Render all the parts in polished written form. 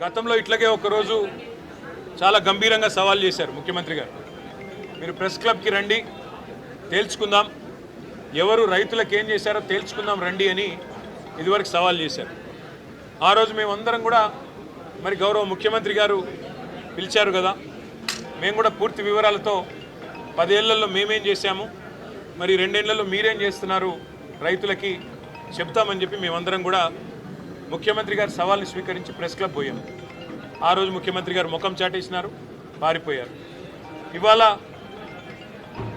గతంలో ఇట్లాగే ఒకరోజు చాలా గంభీరంగా సవాల్ చేశారు ముఖ్యమంత్రి గారు. మీరు ప్రెస్ క్లబ్కి రండి, తేల్చుకుందాం, ఎవరు రైతులకు ఏం చేశారో తేల్చుకుందాం రండి అని ఇదివరకు సవాల్ చేశారు. ఆ రోజు మేమందరం కూడా మరి గౌరవ ముఖ్యమంత్రి గారు పిలిచారు కదా, మేము కూడా పూర్తి వివరాలతో 10 ఏళ్లలో మేమేం చేశాము, మరి 2 ఏళ్లలో మీరేం చేస్తున్నారు రైతులకి చెప్తామని చెప్పి మేమందరం కూడా ముఖ్యమంత్రి గారి సవాల్ని స్వీకరించి ప్రెస్ క్లబ్ పోయాము. ఆ రోజు ముఖ్యమంత్రి గారు ముఖం చాటేసినారు, పారిపోయారు. ఇవాళ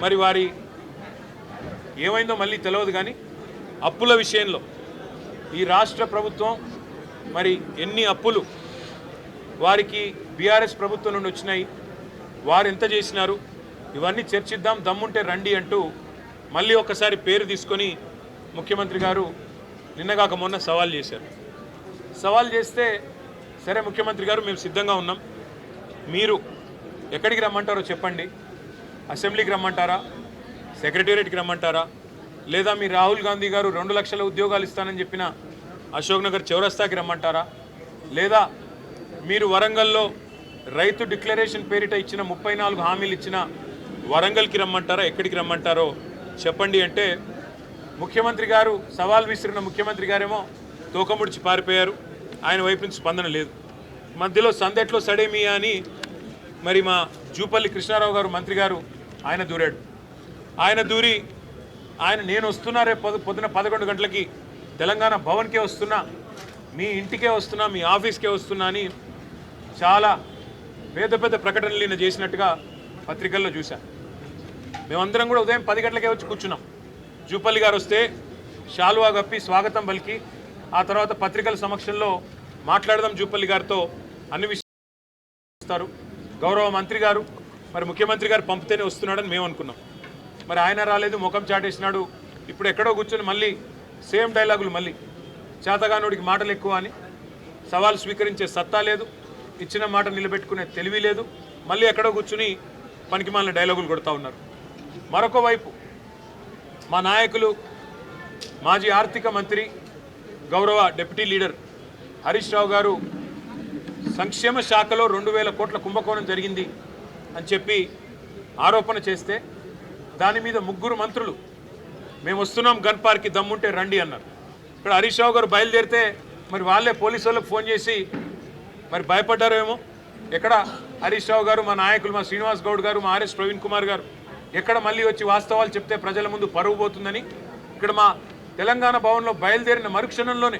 మరి వారి ఏమైందో మళ్ళీ తెలియదు, కానీ అప్పుల విషయంలో ఈ రాష్ట్ర ప్రభుత్వం మరి ఎన్ని అప్పులు వారికి బీఆర్ఎస్ ప్రభుత్వం నుండి వచ్చినాయి, వారు ఎంత చేసినారు, ఇవన్నీ చర్చిద్దాం, దమ్ముంటే రండి అంటూ మళ్ళీ ఒకసారి పేరు తీసుకొని ముఖ్యమంత్రి గారు నిన్నగాక మొన్న సవాల్ చేశారు. సవాల్ చేస్తే సరే ముఖ్యమంత్రి గారు మేము సిద్ధంగా ఉన్నాం, మీరు ఎక్కడికి రమ్మంటారో చెప్పండి, అసెంబ్లీకి రమ్మంటారా, సెక్రటేరియట్కి రమ్మంటారా, లేదా మీ రాహుల్ గాంధీ గారు 2 లక్షల ఉద్యోగాలు ఇస్తానని చెప్పిన అశోక్ నగర్ చౌరస్తాకి రమ్మంటారా, లేదా మీరు వరంగల్లో రైతు డిక్లరేషన్ పేరిట ఇచ్చిన 34 హామీలు ఇచ్చిన వరంగల్కి రమ్మంటారా, ఎక్కడికి రమ్మంటారో చెప్పండి అంటే ముఖ్యమంత్రి గారు సవాల్ విసిరిన ముఖ్యమంత్రి గారేమో తోకముడిచి పారిపోయారు. ఆయన వైపు నుంచి స్పందన లేదు. మధ్యలో సందెట్లో సడేమియా అని మరి మా జూపల్లి కృష్ణారావు గారు మంత్రి గారు ఆయన దూరాడు. ఆయన దూరి నేను వస్తున్నా, రేపు పొద్దున 11 గంటలకి తెలంగాణ భవన్కే వస్తున్నా, మీ ఇంటికే వస్తున్నా, మీ ఆఫీస్కే వస్తున్నా అని చాలా పెద్ద పెద్ద ప్రకటనలు ఈయన చేసినట్టుగా పత్రికల్లో చూశా. మేమందరం కూడా ఉదయం 10 గంటలకే వచ్చి కూర్చున్నాం. జూపల్లి గారు వస్తే శాలువా కప్పి స్వాగతం పలికి ఆ తర్వాత పత్రికల సమక్షంలో మాట్లాడదాం జూపల్లి గారితో అన్ని విషయాలు ఇస్తారు. గౌరవ మంత్రి గారు మరి ముఖ్యమంత్రి గారు పంపితేనే వస్తున్నాడని మేము అనుకున్నాం. మరి ఆయన రాలేదు, ముఖం చాటేసినాడు. ఇప్పుడు ఎక్కడో కూర్చొని మళ్ళీ సేమ్ డైలాగులు, మళ్ళీ చేతగానుడికి మాటలు ఎక్కువ అని, సవాల్ స్వీకరించే సత్తా లేదు, ఇచ్చిన మాట నిలబెట్టుకునే తెలివి లేదు, మళ్ళీ ఎక్కడో కూర్చుని పనికిమాలిన డైలాగులు కొడుతూ ఉన్నారు. మరొక వైపు మా నాయకులు మాజీ ఆర్థిక మంత్రి గౌరవ డిప్యూటీ లీడర్ హరీష్ రావు గారు సంక్షేమ శాఖలో 2000 కోట్ల కుంభకోణం జరిగింది అని చెప్పి ఆరోపణ చేస్తే దాని మీద 3 మంత్రులు మేము వస్తున్నాం గన్ పార్క్కి దమ్ముంటే రండి అన్నారు. ఇక్కడ హరీష్ రావు గారు బయలుదేరితే మరి వాళ్ళే పోలీసు వాళ్ళకు ఫోన్ చేసి మరి భయపడ్డారేమో. ఎక్కడ హరీష్ రావు గారు, మా నాయకులు, మా శ్రీనివాస్ గౌడ్ గారు, మా ఆర్ఎస్ ప్రవీణ్ కుమార్ గారు ఎక్కడ మళ్ళీ వచ్చి వాస్తవాలు చెప్తే ప్రజల ముందు పరువు పోతుందని ఇక్కడ మా తెలంగాణ భవన్లో బయలుదేరిన మరుక్షణంలోనే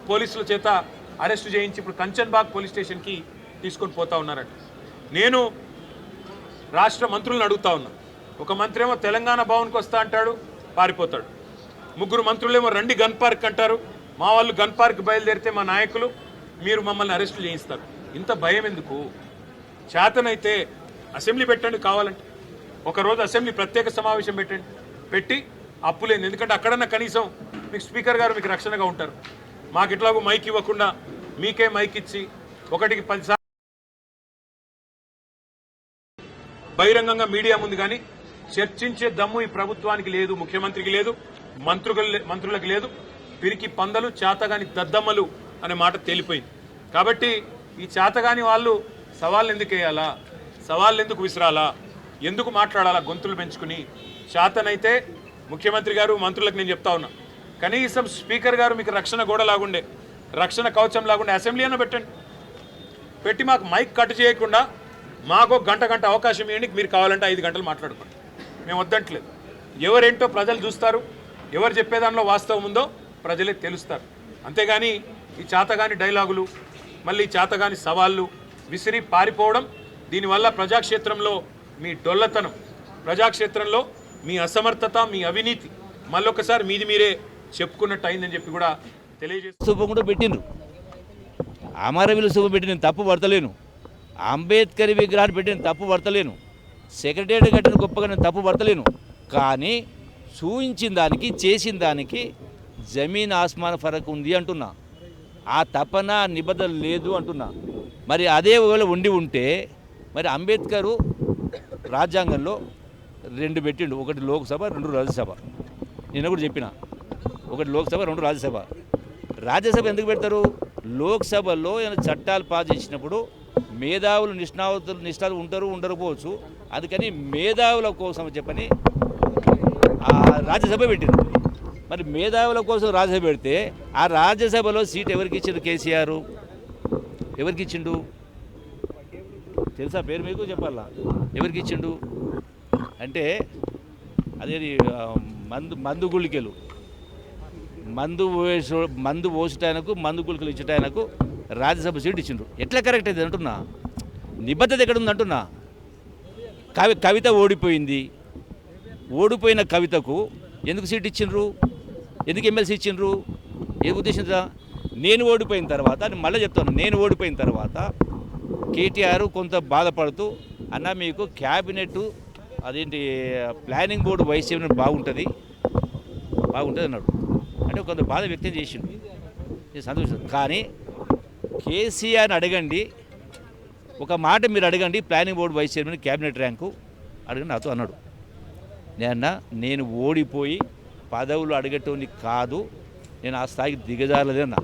పోలీసుల చేత అరెస్టు చేయించి ఇప్పుడు కంచన్బాగ్ పోలీస్ స్టేషన్కి తీసుకొని పోతా ఉన్నారంట. నేను రాష్ట్ర మంత్రులను అడుగుతా ఉన్నా. ఒక మంత్రి ఏమో తెలంగాణ భవన్కి వస్తా అంటాడు, పారిపోతాడు. 3 మంత్రులేమో రండి గన్ పార్క్ అంటారు. మా వాళ్ళు గన్ పార్క్ బయలుదేరితే మా నాయకులు మీరు మమ్మల్ని అరెస్టు చేయిస్తారు. ఇంత భయం ఎందుకు? చేతనైతే అసెంబ్లీ పెట్టండి, కావాలంటే ఒకరోజు అసెంబ్లీ ప్రత్యేక సమావేశం పెట్టి అప్పులేదు. ఎందుకంటే అక్కడన్నా కనీసం మీకు స్పీకర్ గారు మీకు రక్షణగా ఉంటారు. మాకు ఇట్లాగూ మైక్ ఇవ్వకుండా మీకే మైక్ ఇచ్చి 1కి 10 సార్లు బహిరంగంగా మీడియా ముందు కానీ చర్చించే దమ్ము ఈ ప్రభుత్వానికి లేదు, ముఖ్యమంత్రికి లేదు, మంత్రులకు లేదు. పిరికి పందలు, చేతగాని దద్దమ్మలు అనే మాట తేలిపోయింది. కాబట్టి ఈ చేతగాని వాళ్ళు సవాళ్ళు ఎందుకు వేయాలా, సవాళ్ళు ఎందుకు విసిరాలా, ఎందుకు మాట్లాడాలా గొంతులు పెంచుకుని? చేతనైతే ముఖ్యమంత్రి గారు, మంత్రులకు నేను చెప్తా ఉన్నా, కనీసం స్పీకర్ గారు మీకు రక్షణ గోడ లాగుండే, రక్షణ కవచం లాగుండే అసెంబ్లీ అన్న పెట్టండి. పెట్టి మాకు మైక్ కట్ చేయకుండా మాకు గంట అవకాశం ఇవ్వండి. మీరు కావాలంటే 5 గంటలు మాట్లాడుకోండి, మేము వద్దంటలేదు. ఎవరేంటో ప్రజలు చూస్తారు, ఎవరు చెప్పేదానిలో వాస్తవం ఉందో ప్రజలే తెలుస్తారు. అంతేగాని ఈ చేతగాని డైలాగులు, మళ్ళీ చేతగాని సవాళ్ళు విసిరి పారిపోవడం, దీనివల్ల ప్రజాక్షేత్రంలో మీ డొల్లతనం, ప్రజాక్షేత్రంలో మీ అసమర్థత, మీ అవినీతి మళ్ళొకసారి మీరే చెప్పుకున్నట్టు అయిందని చెప్పి కూడా తెలియజేస్తూ శుభం కూడా పెట్టిండ్రు. అమరవీరుల శుభం పెట్టి నేను తప్పు పడతలేను, అంబేద్కర్ విగ్రహాన్ని పెట్టి నేను తప్పు పడతలేను, సెక్రటేరియట్ కట్టిన గొప్పగా నేను తప్పు పడతలేను. కానీ చూయించిన దానికి, చేసిన దానికి జమీన్ ఆస్మాన్ ఫరక్ ఉంది అంటున్నా. ఆ తపన నిబద్ధత లేదు అంటున్నా. మరి అదే వేళ ఉంటే మరి అంబేద్కరు రాజ్యాంగంలో 2 పెట్టిండు, 1 లోక్సభ 2 రాజ్యసభ. నేను కూడా చెప్పిన, 1 లోక్సభ 2 రాజ్యసభ. రాజ్యసభ ఎందుకు పెడతారు? లోక్సభలో ఏమైనా చట్టాలు పాస్ చేసినప్పుడు మేధావులు నిష్ణాతులు ఉంటారు ఉండకపోవచ్చు. అందుకని మేధావుల కోసం చెప్పని రాజ్యసభ పెట్టింది. మరి మేధావుల కోసం రాజ్యసభ పెడితే ఆ రాజ్యసభలో సీట్ ఎవరికి ఇచ్చిండు? కేసీఆర్ ఎవరికి ఇచ్చిండు తెలుసా? పేరు మీకు చెప్పాలా? ఎవరికి ఇచ్చిండు అంటే అదేది మందు గుళికలు మందు పోసటానికి మందు గుళికలు ఇచ్చటానికి రాజ్యసభ సీట్ ఇచ్చిండ్రు. ఎట్లా కరెక్ట్ అయితే అంటున్నా? నిబద్ధత ఎక్కడ ఉంది అంటున్నా? కవిత ఓడిపోయింది. ఓడిపోయిన కవితకు ఎందుకు సీట్ ఇచ్చిండ్రు? ఎందుకు ఎమ్మెల్సీ ఇచ్చిండ్రు? ఏ ఉద్దేశంతో? నేను ఓడిపోయిన తర్వాత మళ్ళీ చెప్తాను, నేను ఓడిపోయిన తర్వాత కేటీఆర్ కొంత బాధపడుతూ అన్న మీకు క్యాబినెట్ అదేంటి ప్లానింగ్ బోర్డు వైస్ చైర్మన్ బాగుంటుంది అన్నాడు. అంటే కొంత బాధ వ్యక్తం చేసిండు. సంతోషం. కానీ కేసీఆర్ని అడగండి, ఒక మాట మీరు అడగండి, planning board vice chairman cabinet rank అడగండి నాతో అన్నాడు. నేను ఓడిపోయి పదవులు అడగటోని కాదు, నేను ఆ స్థాయికి దిగజారలేదన్నా.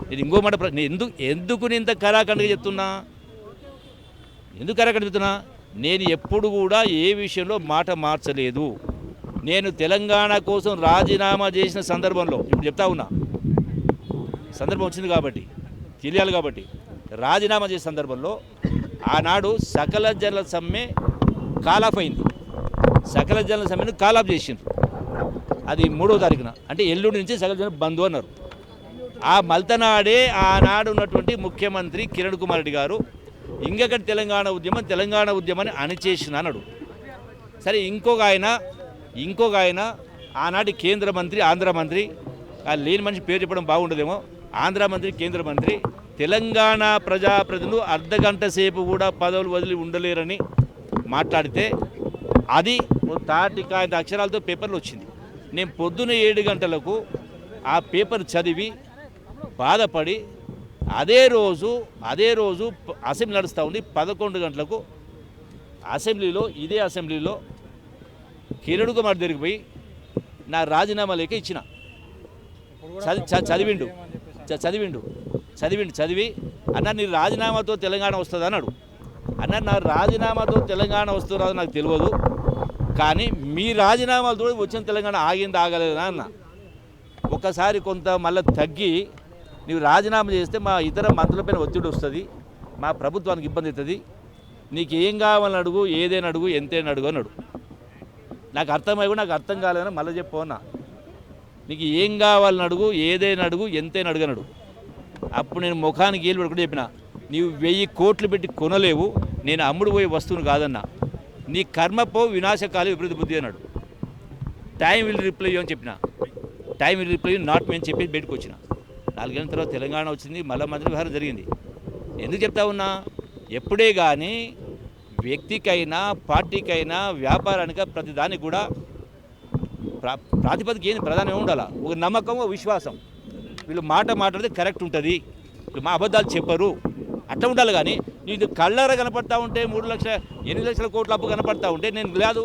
నేను ఇంకో మాట ఎందుకు నేను ఇంత కరాఖండగా చెప్తున్నా? ఎందుకు కరాఖండ చెప్తున్నా? నేను ఎప్పుడు కూడా ఏ విషయంలో మాట మార్చలేదు. నేను తెలంగాణ కోసం రాజీనామా చేసిన సందర్భంలో ఇప్పుడు చెప్తా ఉన్నా, సందర్భం వచ్చింది కాబట్టి తెలియాలి కాబట్టి, రాజీనామా చేసే సందర్భంలో ఆనాడు సకల జనుల సమ్మె కాలాఫ్ అయింది. సకల జనుల సమ్మెను కాలాఫ్ చేసిండ్రు. అది 3వ తారీఖున, అంటే ఎల్లుండి నుంచి సకల జనులు బంద్ అన్నారు. ఆ మల్తనాడే ఆనాడు ఉన్నటువంటి ముఖ్యమంత్రి కిరణ్ కుమార్ రెడ్డి గారు ఇంకొకటి తెలంగాణ ఉద్యమాన్ని అణిచేసిన అన్నాడు. సరే, ఇంకొక ఆయన ఆనాటి కేంద్ర మంత్రి, ఆంధ్ర మంత్రి, లేని మనిషి పేరు చెప్పడం బాగుండదేమో, ఆంధ్ర మంత్రి, కేంద్ర మంత్రి, తెలంగాణ ప్రజాప్రతినిధులు అర్ధగంట సేపు కూడా పదవులు వదిలి ఉండలేరని మాట్లాడితే అది తాటికాయ అక్షరాలతో పేపర్లు వచ్చింది. నేను పొద్దున 7 గంటలకు ఆ పేపర్ చదివి బాధపడి అదే రోజు అసెంబ్లీ నడుస్తూ ఉంది. 11 గంటలకు ఇదే అసెంబ్లీలో కిరణ్ కుమార్ దగ్గరికి పోయి నా రాజీనామా లేఖ ఇచ్చిన. చదివి అన్న నీ రాజీనామాతో తెలంగాణ వస్తుంది అన్నాడు. అన్న నా రాజీనామాతో తెలంగాణ వస్తుందో నాకు తెలియదు, కానీ మీ రాజీనామాలతో వచ్చిన తెలంగాణ ఆగలేదా అన్న. ఒకసారి కొంత మళ్ళీ తగ్గి నీవు రాజీనామా చేస్తే మా ఇతర మంత్రులపైన ఒత్తిడి వస్తుంది, మా ప్రభుత్వానికి ఇబ్బంది అవుతుంది, నీకు ఏం కావాలని అడుగు, ఏదైనా అడుగు, ఎంతైనా అడుగు అన్నాడు. నాకు అర్థం కాలేదని మళ్ళీ చెప్పన్నా. నీకు ఏం కావాలని అడుగు, ఏదైనా అడుగు, ఎంతైనా అడుగు అన్నాడు. అప్పుడు నేను ముఖానికి ఏళ్ళు పెట్టుకుంటే చెప్పిన, నీవు 1000 కోట్లు పెట్టి కొనలేవు, నేను అమ్ముడు పోయే వస్తువును కాదన్నా, నీ కర్మపో వినాశకాలు విపరీత బుద్ధి అన్నాడు. టైం విల్ రిప్లై అని చెప్పిన, time will reply not me అని చెప్పి బయటకు వచ్చిన. 4 గంటల తర్వాత తెలంగాణ వచ్చింది, మళ్ళీ మంత్రి వ్యవహారం జరిగింది. ఎందుకు చెప్తా ఉన్నా? ఎప్పుడే కానీ వ్యక్తికైనా పార్టీకైనా వ్యాపారానిక ప్రతిదానికి కూడా ప్రాతిపదిక ఏంది? ప్రధానం ఉండాలా? ఒక నమ్మకం, ఒక విశ్వాసం. వీళ్ళు మాట్లాడితే కరెక్ట్ ఉంటుంది, మా అబద్ధాలు చెప్పరు, అట్లా ఉండాలి. కానీ నీకు కళ్ళార కనపడతా ఉంటే 8 లక్షల కోట్ల అప్పు కనపడతా ఉంటే నేను లేదు,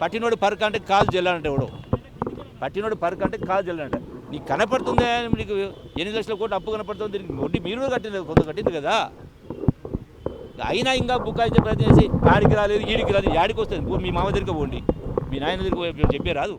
పట్టినోడు పరక అంటే కాలు జల్లాలంటే ఎవడో, పట్టినోడు పరక అంటే కాలు జల్లాలంటే నీకు కనపడుతుందే, నీకు 8 లక్షల కోట్ల అప్పు కనపడుతుంది, దీనికి వడ్డీ మీరు కట్టింది, కొంత కట్టింది కదా. అయినా ఇంకా బుక్కాయితే ప్రయత్నం చేసి ఆడికి రాలేదు, ఈడికి రాలేదు, యాడికి వస్తుంది? మీ మామ దగ్గరికి పోండి, మీ నాయన దగ్గరికి చెప్పే రాదు.